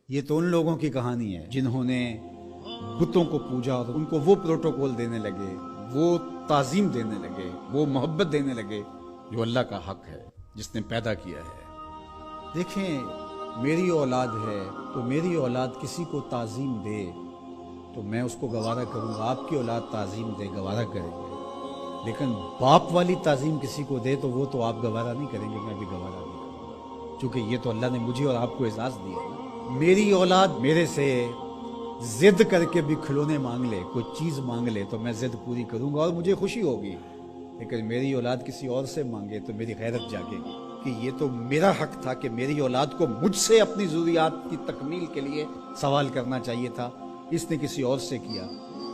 یہ تو ان لوگوں کی کہانی ہے جنہوں نے بتوں کو پوجا اور ان کو وہ پروٹوکول دینے لگے، وہ تعظیم دینے لگے، وہ محبت دینے لگے جو اللہ کا حق ہے، جس نے پیدا کیا ہے۔ دیکھیں، میری اولاد ہے تو میری اولاد کسی کو تعظیم دے تو میں اس کو گوارا کروں گا، آپ کی اولاد تعظیم دے گوارا کریں گے، لیکن باپ والی تعظیم کسی کو دے تو وہ تو آپ گوارا نہیں کریں گے، میں بھی گوارا نہیں کروں گا، چونکہ یہ تو اللہ نے مجھے اور آپ کو اعزاز دیا ہے۔ میری اولاد میرے سے ضد کر کے بھی کھلونے مانگ لے، کوئی چیز مانگ لے تو میں ضد پوری کروں گا اور مجھے خوشی ہوگی، لیکن میری اولاد کسی اور سے مانگے تو میری غیرت جاگے گی کہ یہ تو میرا حق تھا کہ میری اولاد کو مجھ سے اپنی ضروریات کی تکمیل کے لیے سوال کرنا چاہیے تھا، اس نے کسی اور سے کیا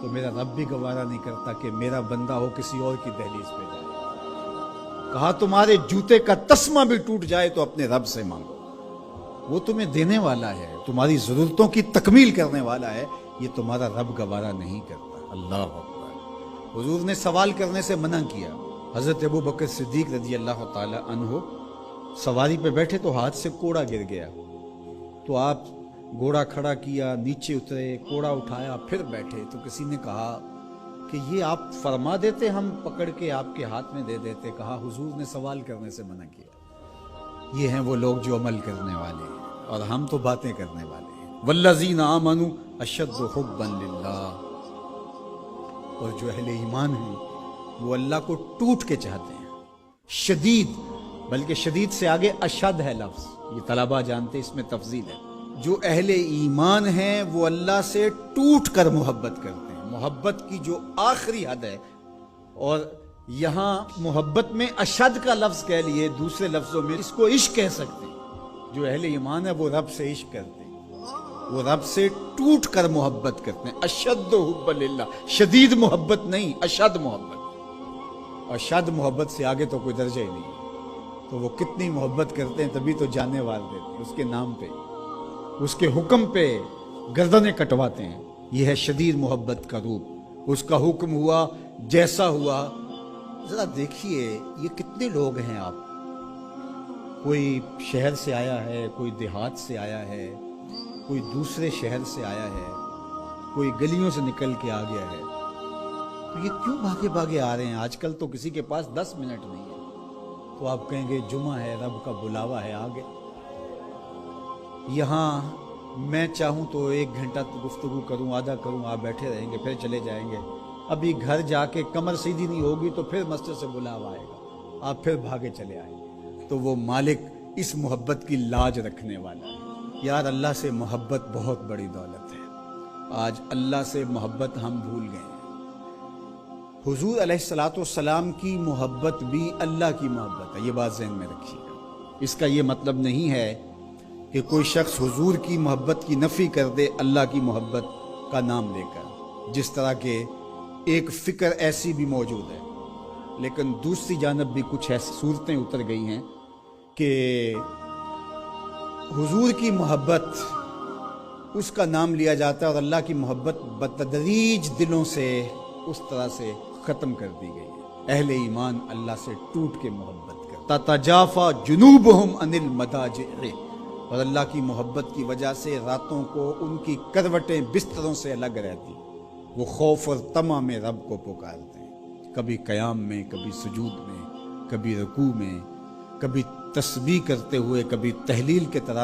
تو میرا رب بھی گوارا نہیں کرتا کہ میرا بندہ ہو کسی اور کی دہلیز پہ جائے۔ کہا تمہارے جوتے کا تسمہ بھی ٹوٹ جائے تو اپنے رب سے مانگو، وہ تمہیں دینے والا ہے، تمہاری ضرورتوں کی تکمیل کرنے والا ہے، یہ تمہارا رب گوارا نہیں کرتا۔ اللہ اکبر۔ حضور نے سوال کرنے سے منع کیا۔ حضرت ابو بکر صدیق رضی اللہ تعالی عنہ سواری پہ بیٹھے تو ہاتھ سے کوڑا گر گیا، تو آپ گھوڑا کھڑا کیا، نیچے اترے، کوڑا اٹھایا، پھر بیٹھے، تو کسی نے کہا کہ یہ آپ فرما دیتے، ہم پکڑ کے آپ کے ہاتھ میں دے دیتے۔ کہا حضور نے سوال کرنے سے منع کیا۔ یہ ہیں وہ لوگ جو عمل کرنے والے ہیں اور ہم تو باتیں کرنے والے ہیں۔ والذین آمنوا اشد حبا للہ، اور جو اہل ایمان ہیں وہ اللہ کو ٹوٹ کے چاہتے ہیں، شدید، بلکہ شدید سے آگے اشد ہے لفظ، یہ طلبہ جانتے اس میں تفضیل ہے۔ جو اہل ایمان ہیں وہ اللہ سے ٹوٹ کر محبت کرتے ہیں، محبت کی جو آخری حد ہے، اور یہاں محبت میں اشد کا لفظ کہہ لیے، دوسرے لفظوں میں اس کو عشق کہہ سکتے ہیں۔ جو اہل ایمان ہے وہ رب سے عشق کرتے ہیں، وہ رب سے ٹوٹ کر محبت کرتے ہیں۔ اشد حب للہ، شدید محبت نہیں، اشد محبت۔ اشد محبت سے آگے تو کوئی درجہ ہی نہیں ہے، تو وہ کتنی محبت کرتے ہیں تبھی تو جانے وار دیتے ہیں، اس کے نام پہ، اس کے حکم پہ گردنیں کٹواتے ہیں۔ یہ ہے شدید محبت کا روپ۔ اس کا حکم ہوا جیسا ہوا۔ ذرا دیکھیے یہ کتنے لوگ ہیں، آپ کوئی شہر سے آیا ہے، کوئی دیہات سے آیا ہے، کوئی دوسرے شہر سے آیا ہے، کوئی گلیوں سے نکل کے آ گیا ہے، تو یہ کیوں بھاگے بھاگے آ رہے ہیں؟ آج کل تو کسی کے پاس 10 منٹ نہیں ہے، تو آپ کہیں گے جمعہ ہے، رب کا بلاوا ہے، آگے۔ یہاں میں چاہوں تو 1 گھنٹہ گفتگو کروں، آدھا کروں، آپ بیٹھے رہیں گے، پھر چلے جائیں گے۔ ابھی گھر جا کے کمر سیدھی نہیں ہوگی تو پھر مسجد سے بلاوا آئے گا، آپ پھر بھاگے چلے آئیں گے۔ تو وہ مالک اس محبت کی لاج رکھنے والا ہے۔ یار اللہ سے محبت بہت بڑی دولت ہے، آج اللہ سے محبت ہم بھول گئے ہیں۔ حضور علیہ السلام کی محبت بھی اللہ کی محبت ہے، یہ بات ذہن میں رکھیے گا۔ اس کا یہ مطلب نہیں ہے کہ کوئی شخص حضور کی محبت کی نفی کر دے اللہ کی محبت کا نام لے کر، جس طرح کہ ایک فکر ایسی بھی موجود ہے، لیکن دوسری جانب بھی کچھ ایسی صورتیں اتر گئی ہیں کہ حضور کی محبت اس کا نام لیا جاتا ہے اور اللہ کی محبت بتدریج دلوں سے اس طرح سے ختم کر دی گئی ہے۔ اہل ایمان اللہ سے ٹوٹ کے محبت کرتا، تتجافا جنوبہم عن المضاجع، اور اللہ کی محبت کی وجہ سے راتوں کو ان کی کروٹیں بستروں سے الگ رہتی، وہ خوف اور طمع میں رب کو پکارتے ہیں، کبھی قیام میں، کبھی سجود میں، کبھی رکوع میں، کبھی تسبیح کرتے ہوئے، کبھی تحلیل کے طرح